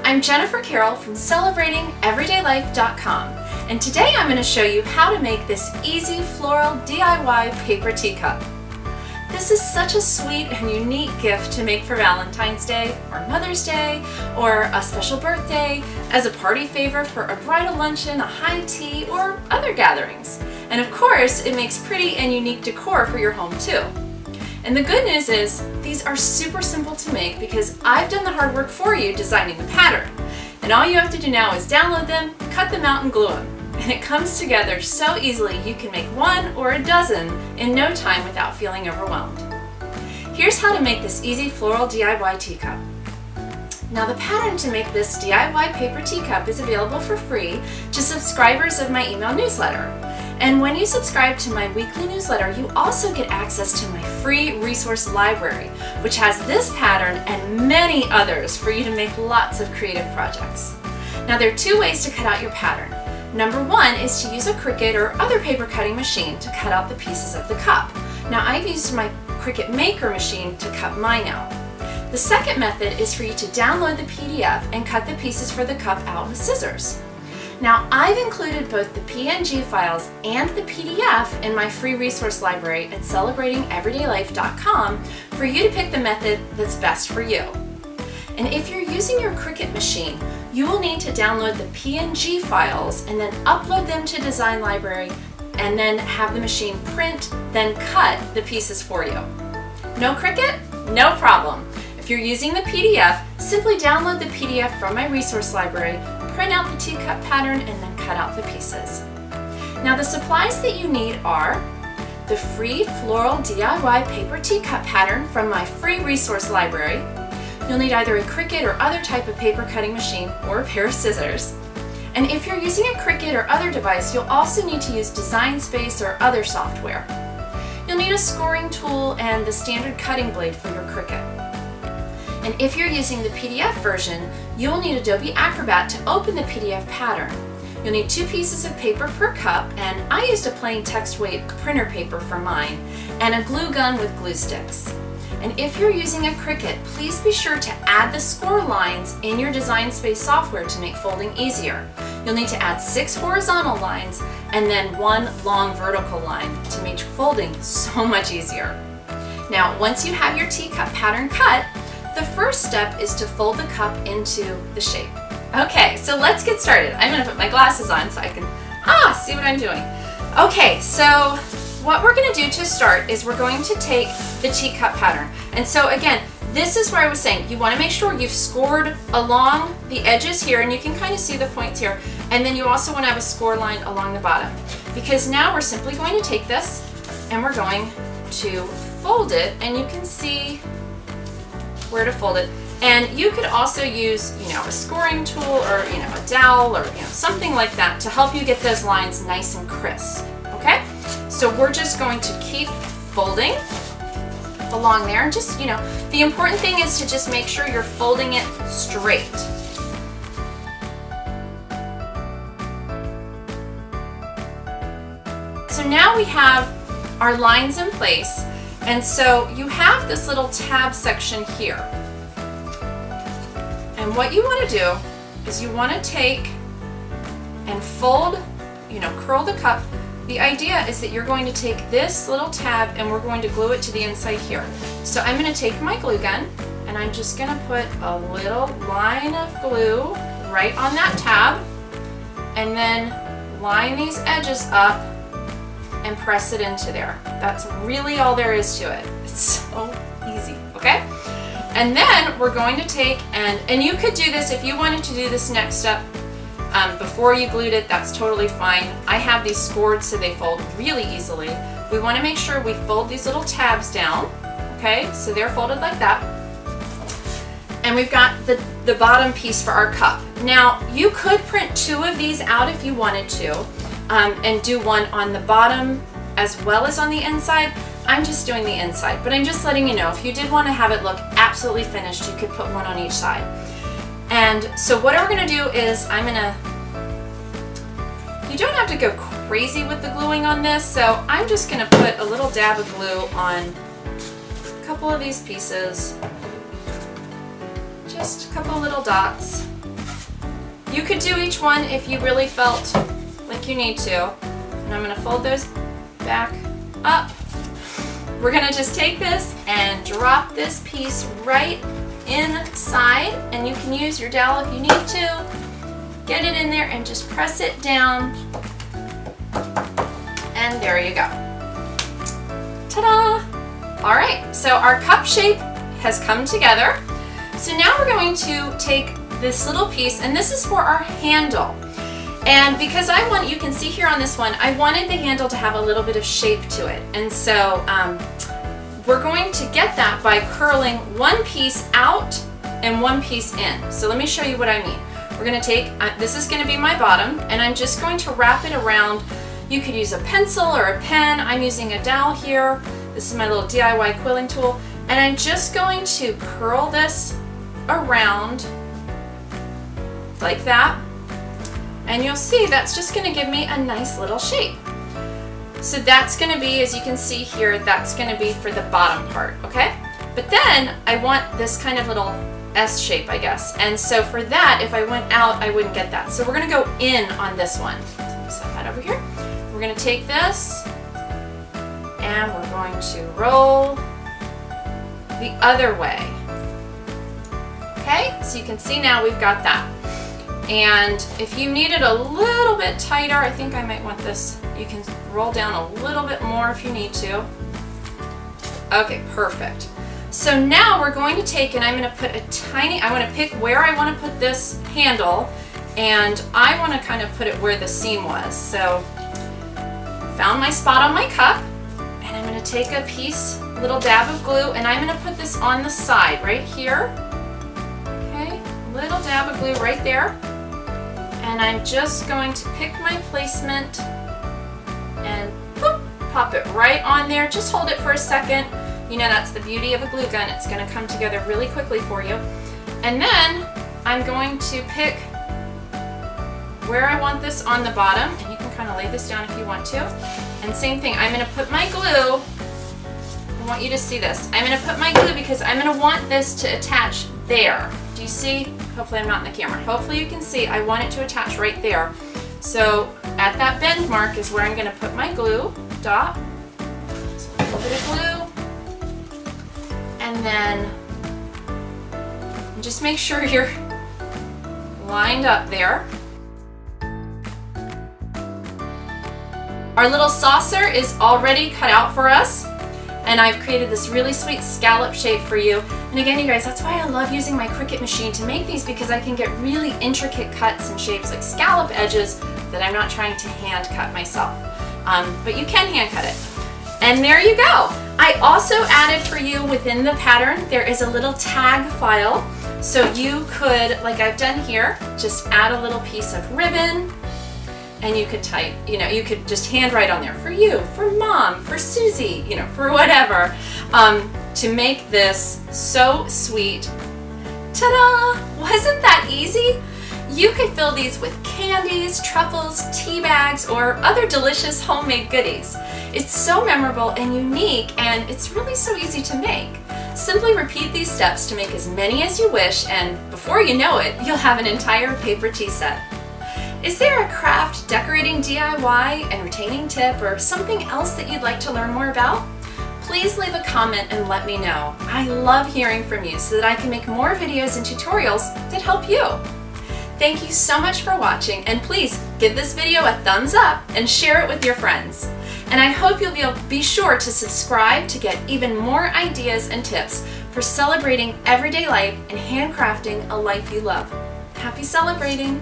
I'm Jennifer Carroll from CelebratingEverydayLife.com, and today I'm going to show you how to make this easy floral DIY paper teacup. This is such a sweet and unique gift to make for Valentine's Day or Mother's Day or a special birthday, as a party favor for a bridal luncheon, a high tea, or other gatherings. And of course, it makes pretty and unique decor for your home too. And the good news is, these are super simple to make because I've done the hard work for you designing the pattern. And all you have to do now is download them, cut them out, and glue them. And it comes together so easily you can make one or a dozen in no time without feeling overwhelmed. Here's how to make this easy floral DIY teacup. Now, the pattern to make this DIY paper teacup is available for free to subscribers of my email newsletter. And when you subscribe to my weekly newsletter, you also get access to my free resource library, which has this pattern and many others for you to make lots of creative projects. Now, there are two ways to cut out your pattern. Number one is to use a Cricut or other paper cutting machine to cut out the pieces of the cup. Now, I've used my Cricut Maker machine to cut mine out. The second method is for you to download the PDF and cut the pieces for the cup out with scissors. Now, I've included both the PNG files and the PDF in my free resource library at CelebratingEverydayLife.com for you to pick the method that's best for you. And if you're using your Cricut machine, you will need to download the PNG files and then upload them to Design Library and then have the machine print, then cut the pieces for you. No Cricut? No problem. If you're using the PDF, simply download the PDF from my resource library, print out the teacup pattern, and then cut out the pieces. Now, the supplies that you need are the free floral DIY paper teacup pattern from my free resource library. You'll need either a Cricut or other type of paper cutting machine or a pair of scissors. And if you're using a Cricut or other device, you'll also need to use Design Space or other software. You'll need a scoring tool and the standard cutting blade for your Cricut. And if you're using the PDF version, you'll need Adobe Acrobat to open the PDF pattern. You'll need 2 pieces of paper per cup, and I used a plain text weight printer paper for mine, and a glue gun with glue sticks. And if you're using a Cricut, please be sure to add the score lines in your Design Space software to make folding easier. You'll need to add 6 horizontal lines and then 1 long vertical line to make folding so much easier. Now, once you have your teacup pattern cut, the first step is to fold the cup into the shape. Okay, so let's get started. I'm going to put my glasses on so I can see what I'm doing. Okay, so what we're going to do to start is we're going to take the teacup pattern. And so again, this is where I was saying you want to make sure you've scored along the edges here, and you can kind of see the points here. And then you also want to have a score line along the bottom, because now we're simply going to take this and we're going to fold it, and you can see where to fold it. And you could also use, a scoring tool or, a dowel or, something like that to help you get those lines nice and crisp, okay? So we're just going to keep folding along there, and just, the important thing is to just make sure you're folding it straight. So now we have our lines in place. And so you have this little tab section here. And what you want to do is you want to take and fold, curl the cup. The idea is that you're going to take this little tab and we're going to glue it to the inside here. So I'm going to take my glue gun and I'm just going to put a little line of glue right on that tab, and then line these edges up and press it into there. That's really all there is to it. It's so easy, okay? And then we're going to take, and you could do this if you wanted to do this next step before you glued it, that's totally fine. I have these scored so they fold really easily. We want to make sure we fold these little tabs down, okay? So they're folded like that. And we've got the bottom piece for our cup. Now, you could print 2 of these out if you wanted to, and do one on the bottom as well as on the inside. I'm just doing the inside, but I'm just letting you know, if you did want to have it look absolutely finished, you could put one on each side. And so what we're going to do is you don't have to go crazy with the gluing on this, so I'm just going to put a little dab of glue on a couple of these pieces, just a couple little dots. You could do each one if you really felt like you need to. And I'm gonna fold those back up. We're gonna just take this and drop this piece right inside, and you can use your dowel if you need to. Get it in there and just press it down. And there you go. Ta-da! All right, so our cup shape has come together. So now we're going to take this little piece, and this is for our handle. And because you can see here on this one, I wanted the handle to have a little bit of shape to it. And so we're going to get that by curling one piece out and one piece in. So let me show you what I mean. We're gonna take, this is gonna be my bottom, and I'm just going to wrap it around. You could use a pencil or a pen. I'm using a dowel here. This is my little DIY quilling tool. And I'm just going to curl this around like that. And you'll see that's just gonna give me a nice little shape. So that's gonna be, as you can see here, that's gonna be for the bottom part, okay? But then I want this kind of little S shape, I guess. And so for that, if I went out, I wouldn't get that. So we're gonna go in on this one. So let me set that over here. We're gonna take this and we're going to roll the other way. Okay, so you can see now we've got that. And if you need it a little bit tighter, I think I might want this, you can roll down a little bit more if you need to. Okay, perfect. So now we're going to take, and I'm going to put I want to pick where I want to put this handle, and I want to kind of put it where the seam was. So found my spot on my cup, and I'm going to take a piece, little dab of glue, and I'm going to put this on the side right here. Okay, little dab of glue right there. And I'm just going to pick my placement and boop, pop it right on there. Just hold it for a second. You know, that's the beauty of a glue gun. It's going to come together really quickly for you. And then I'm going to pick where I want this on the bottom. And you can kind of lay this down if you want to. And same thing, I'm going to put my glue. I want you to see this. I'm going to put my glue because I'm going to want this to attach there. Do you see? Hopefully I'm not in the camera. Hopefully you can see. I want it to attach right there. So at that bend mark is where I'm going to put my glue dot. So a little bit of glue. And then just make sure you're lined up there. Our little saucer is already cut out for us. And I've created this really sweet scallop shape for you. And again, you guys, that's why I love using my Cricut machine to make these, because I can get really intricate cuts and shapes like scallop edges that I'm not trying to hand cut myself. But you can hand cut it. And there you go. I also added for you within the pattern, there is a little tag file. So you could, like I've done here, just add a little piece of ribbon. And you could type, you could just handwrite on there for you, for mom, for Susie, for whatever, to make this so sweet. Ta-da! Wasn't that easy? You could fill these with candies, truffles, tea bags, or other delicious homemade goodies. It's so memorable and unique, and it's really so easy to make. Simply repeat these steps to make as many as you wish, and before you know it, you'll have an entire paper tea set. Is there a craft, decorating DIY, entertaining tip, or something else that you'd like to learn more about? Please leave a comment and let me know. I love hearing from you so that I can make more videos and tutorials that help you. Thank you so much for watching, and please give this video a thumbs up and share it with your friends. And I hope you'll be sure to subscribe to get even more ideas and tips for celebrating everyday life and handcrafting a life you love. Happy celebrating!